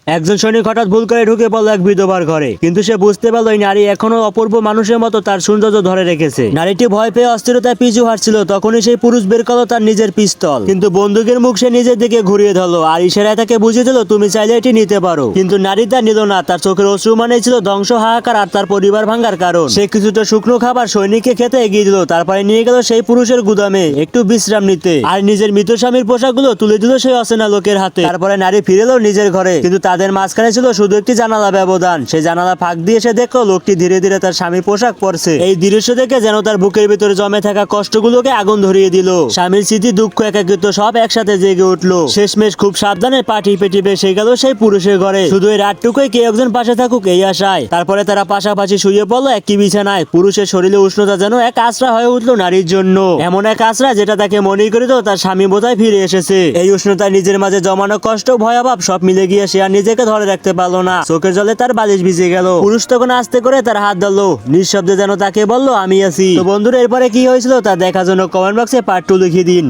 একজন সৈনিক হঠাৎ ভুল করে ঢুকে পড়ল এক বিধবার ঘরে, কিন্তু সে বুঝতে পারলো এই নারী এখনো অপূর্ব মানুষের মতো তার সৌন্দর্য ধরে রেখেছে। নারীটি ভয় পেয়ে অস্থিরতায় পিছু হাঁটছিল, তখনই সেই পুরুষ বের করলো তার নিজের পিস্তল, কিন্তু বন্দুকের মুখ সে নিজের দিকে ঘুরিয়ে ধরলো আর ইশারায় তাকে বুঝিয়ে দিল তুমি চাইলে এটি নিতে পারো। কিন্তু নারী তা নিল না। তার চোখের অশ্রু মানে ছিল ধ্বংস, হাহাকার আর তার পরিবার ভাঙার কারণ। সে কিছুটা শুকনো খাবার সৈনিককে খেতে এগিয়ে দিল, তারপরে নিয়ে গেল সেই পুরুষের গুদামে একটু বিশ্রাম নিতে, আর নিজের মৃত স্বামীর পোশাকগুলো তুলে দিল সেই অচেনা লোকের হাতে। তারপরে নারী ফিরে এলো নিজের ঘরে, কিন্তু তাদের মাঝখানে ছিল শুধু একটি জানালা ব্যবধান। সেই জানালা ফাঁক দিয়ে সে দেখলো লোকটি ধীরে ধীরে তার স্বামীর পোশাক পরছে। এই দৃশ্য দেখে যেন তার বুকের ভিতরে জমে থাকা কষ্টগুলোকে আগুন ধরিয়ে দিল। স্বামীর স্মৃতি, দুঃখ, একাকিত্ব সব একসাথে জেগে উঠলো। শেষমেশ খুব সাবধানে পাটি পেটি বেসে গেল সেই পুরুষের ঘরে, শুধু এই রাতটুকুই কে একজন পাশে থাকুক এই আশায়। তারপরে তারা পাশাপাশি শুয়ে পড়লো একই বিছানায়। পুরুষের শরীরে উষ্ণতা যেন এক আশ্রা হয়ে উঠলো নারীর জন্য, এমন এক আশ্রা যেটা তাকে মনে করে দিল তার স্বামী বোধহয় ফিরে এসেছে। এই উষ্ণতা, নিজের মাঝে জমানো কষ্ট, ভয়াভাব সব মিলে গিয়ে সে আর নিজেকে ধরে রাখতে পারলো না। চোখের জলে তার বালিশ ভিজে গেল। পুরুষ তখন আস্তে করে তার হাত ধরলো, নিঃশব্দে যেন তাকে বললো আমি আছি। তো বন্ধুরা, এরপরে কি হয়েছিল তা দেখার জন্য কমেন্ট বক্সে পার্ট 2 লিখিয়ে দিন।